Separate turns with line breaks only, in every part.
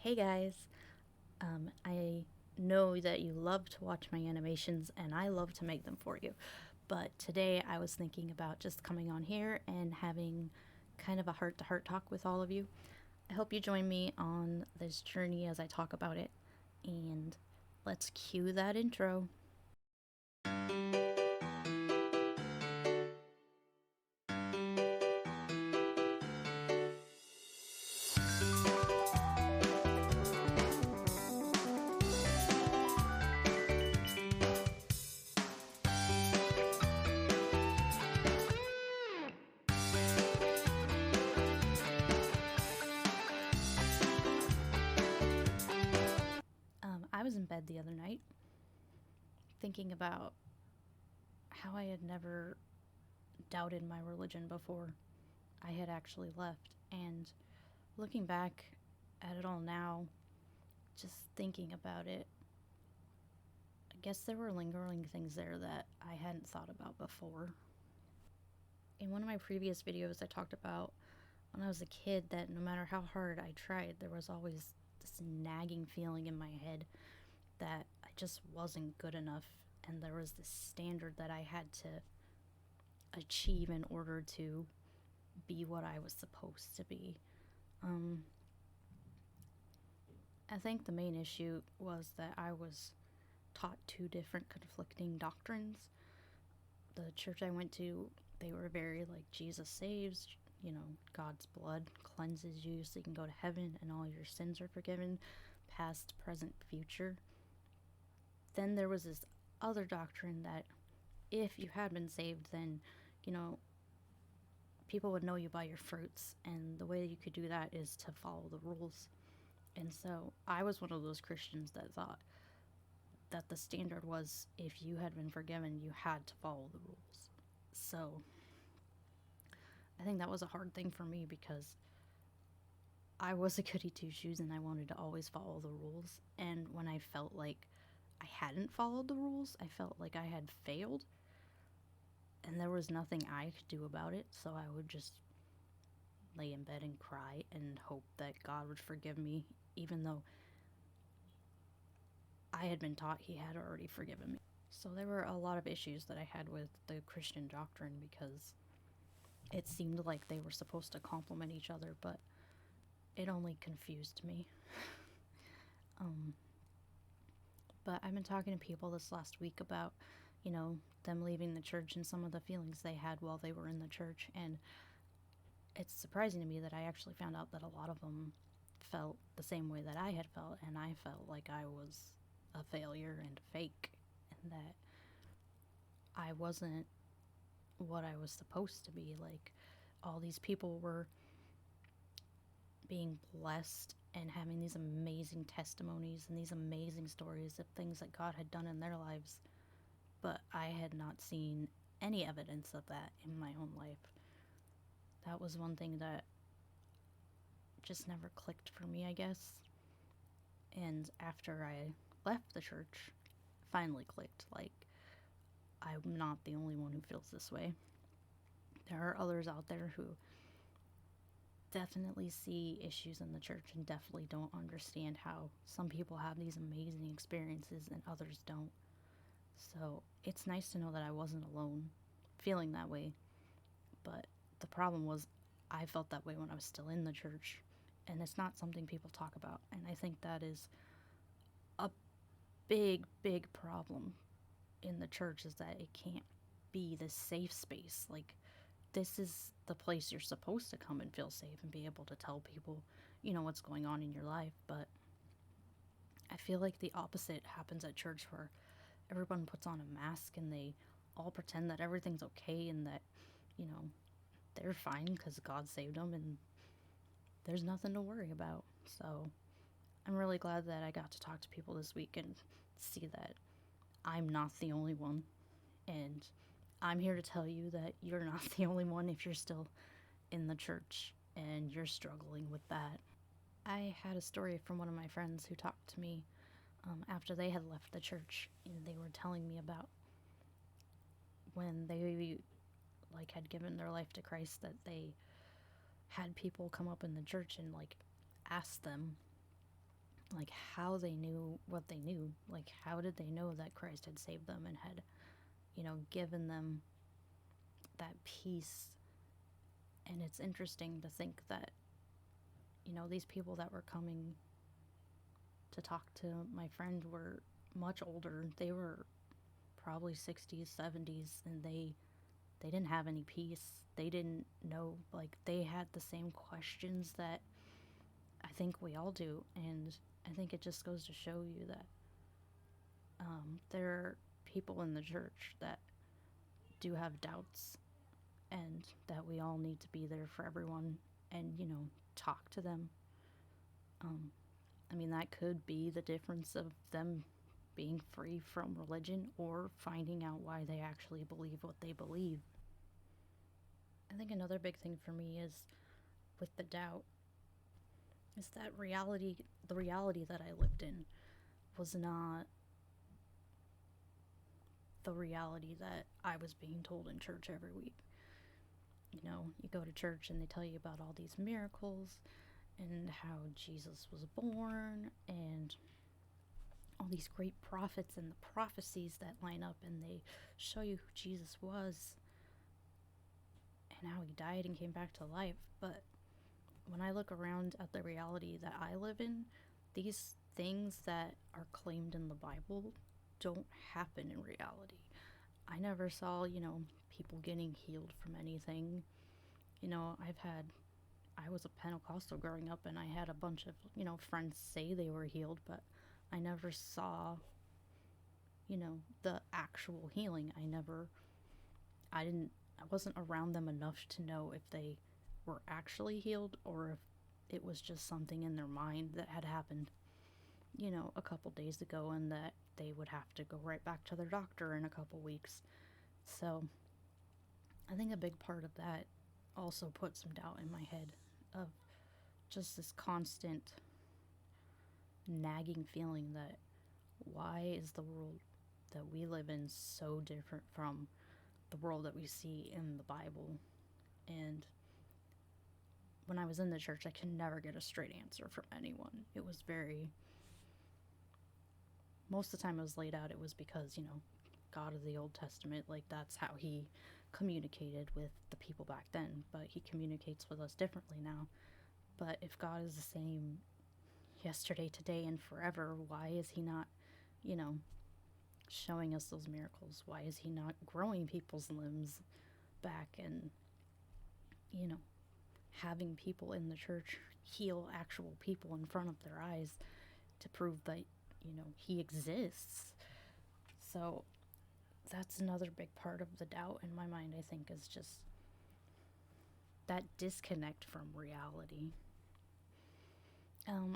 Hey guys, I know that you love to watch my animations and I love to make them for you, but today I was thinking about just coming on here and having kind of a heart to heart talk with all of you. I hope you join me on this journey as I talk about it, and let's cue that intro. I was in bed the other night thinking about how I had never doubted my religion before I had actually left, and looking back at it all now, just thinking about it, I guess there were lingering things there that I hadn't thought about before. In one of my previous videos, I talked about when I was a kid that no matter how hard I tried, there was always this nagging feeling in my head that I just wasn't good enough, and there was this standard that I had to achieve in order to be what I was supposed to be. Um, I think the main issue was that I was taught two different conflicting doctrines. The church I went to, they were very like Jesus saves, God's blood cleanses you so you can go to heaven and all your sins are forgiven, past, present, future. Then there was this other doctrine that if you had been saved, then, you know, people would know you by your fruits, and the way you could do that is to follow the rules. And so I was one of those Christians that thought that the standard was if you had been forgiven, you had to follow the rules. So I think that was a hard thing for me because I was a goody two shoes and I wanted to always follow the rules. And when I felt like I hadn't followed the rules, I felt like I had failed and there was nothing I could do about it. So I would just lay in bed and cry and hope that God would forgive me, even though I had been taught He had already forgiven me. So there were a lot of issues that I had with the Christian doctrine because it seemed like they were supposed to complement each other, but it only confused me. Um, but I've been talking to people this last week about, them leaving the church and some of the feelings they had while they were in the church. And it's surprising to me that I actually found out that a lot of them felt the same way that I had felt, and I felt like I was a failure and fake, and that I wasn't what I was supposed to be. Like, all these people were being blessed and having these amazing testimonies and these amazing stories of things that God had done in their lives, but I had not seen any evidence of that in my own life. That was one thing that just never clicked for me, I guess. And after I left the church, finally clicked. Like, I'm not the only one who feels this way. There are others out there who definitely see issues in the church and definitely don't understand how some people have these amazing experiences and others don't. So it's nice to know that I wasn't alone feeling that way. But the problem was, I felt that way when I was still in the church, and it's not something people talk about. And I think that is a big, big problem in the church, is that it can't be this safe space. Like, this is the place you're supposed to come and feel safe and be able to tell people, what's going on in your life. But I feel like the opposite happens at church, where everyone puts on a mask and they all pretend that everything's okay and that, you know, they're fine because God saved them and there's nothing to worry about. So I'm really glad that I got to talk to people this week and see that I'm not the only one. And I'm here to tell you that you're not the only one if you're still in the church and you're struggling with that. I had a story from one of my friends who talked to me after they had left the church, and they were telling me about when they had given their life to Christ, that they had people come up in the church and ask them, like how they knew what they knew. Like, how did they know that Christ had saved them and had, given them that peace? And it's interesting to think that, these people that were coming to talk to my friend were much older. They were probably 60s, 70s, and they didn't have any peace. They didn't know, like, they had the same questions that I think we all do. And I think it just goes to show you that there are people in the church that do have doubts, and that we all need to be there for everyone and, talk to them. I mean, that could be the difference of them being free from religion or finding out why they actually believe what they believe. I think another big thing for me is with the doubt is that the reality that I lived in was not the reality that I was being told in church every week. You go to church and they tell you about all these miracles and how Jesus was born and all these great prophets and the prophecies that line up, and they show you who Jesus was and how he died and came back to life. But when I look around at the reality that I live in, these things that are claimed in the Bible don't happen in reality. I never saw, people getting healed from anything. I was a Pentecostal growing up, and I had a bunch of, friends say they were healed, but I never saw, the actual healing. I wasn't around them enough to know if they were actually healed or if it was just something in their mind that had happened, a couple days ago, and that they would have to go right back to their doctor in a couple weeks. So I think a big part of that also put some doubt in my head of just this constant nagging feeling that why is the world that we live in so different from the world that we see in the Bible? And when I was in the church, I could never get a straight answer from anyone. It was most of the time it was laid out, it was because, God of the Old Testament, like, that's how he communicated with the people back then, but he communicates with us differently now. But if God is the same yesterday, today, and forever, why is he not, showing us those miracles? Why is he not growing people's limbs back and, having people in the church heal actual people in front of their eyes to prove that, he exists? So that's another big part of the doubt in my mind, I think, is just that disconnect from reality.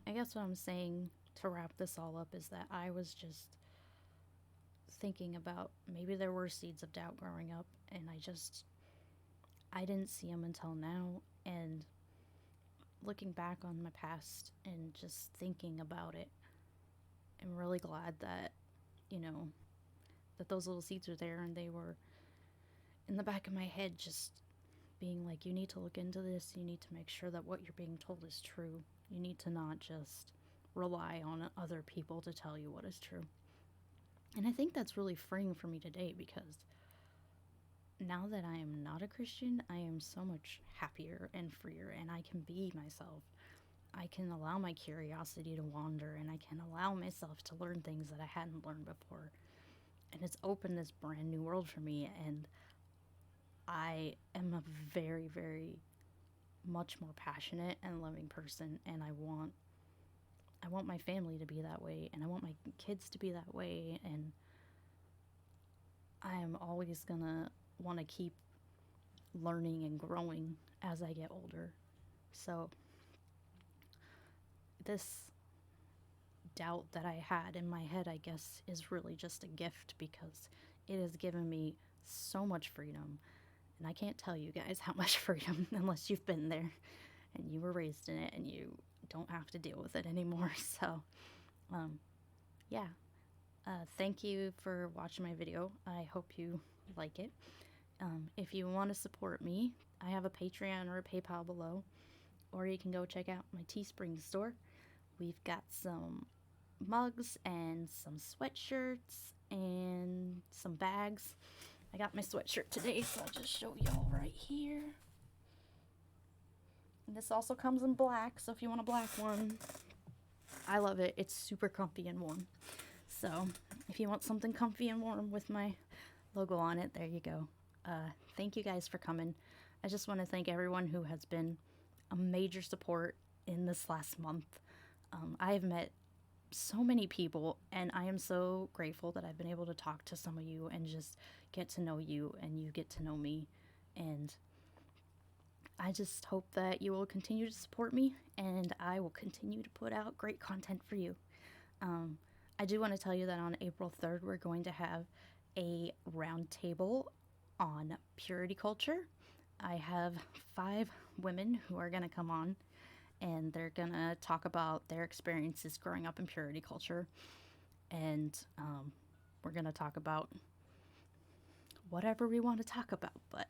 I guess what I'm saying to wrap this all up is that I was just thinking about maybe there were seeds of doubt growing up, and I didn't see them until now. And looking back on my past and just thinking about it, I'm really glad that, that those little seeds are there, and they were in the back of my head just being like, you need to look into this, you need to make sure that what you're being told is true. You need to not just rely on other people to tell you what is true. And I think that's really freeing for me today, because now that I am not a Christian, I am so much happier and freer, and I can be myself. I can allow my curiosity to wander, and I can allow myself to learn things that I hadn't learned before. And it's opened this brand new world for me, and I am a very, very much more passionate and loving person, and I want my family to be that way, and I want my kids to be that way, and I am always gonna want to keep learning and growing as I get older. So this doubt that I had in my head, I guess, is really just a gift, because it has given me so much freedom. And I can't tell you guys how much freedom unless you've been there and you were raised in it and you don't have to deal with it anymore. So, yeah. Thank you for watching my video. I hope you like it. If you want to support me, I have a Patreon or a PayPal below, or you can go check out my Teespring store, We've got some mugs and some sweatshirts and some bags. I got my sweatshirt today, so I'll just show y'all right here. And this also comes in black, so if you want a black one, I love it. It's super comfy and warm. So if you want something comfy and warm with my logo on it, there you go. Thank you guys for coming. I just want to thank everyone who has been a major support in this last month. I have met so many people, and I am so grateful that I've been able to talk to some of you and just get to know you, and you get to know me. And I just hope that you will continue to support me, and I will continue to put out great content for you. I do want to tell you that on April 3rd, we're going to have a roundtable on purity culture. I have 5 women who are going to come on, and they're going to talk about their experiences growing up in purity culture. And we're going to talk about whatever we want to talk about. But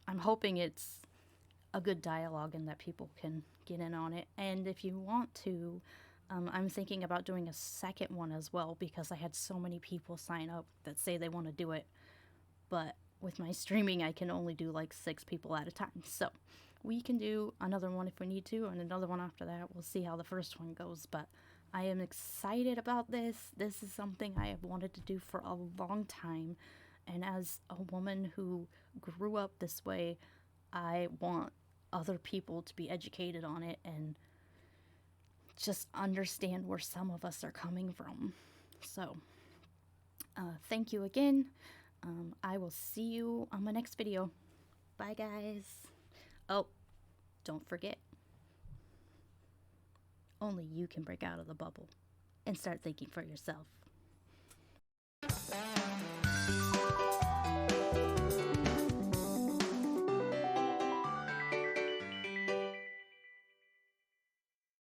I'm hoping it's a good dialogue and that people can get in on it. And if you want to, I'm thinking about doing a second one as well, because I had so many people sign up that say they want to do it. But with my streaming, I can only do like 6 people at a time. So we can do another one if we need to, and another one after that. We'll see how the first one goes. But I am excited about this. This is something I have wanted to do for a long time. And as a woman who grew up this way, I want other people to be educated on it and just understand where some of us are coming from. So, thank you again. I will see you on my next video. Bye, guys. Oh, don't forget, only you can break out of the bubble and start thinking for yourself.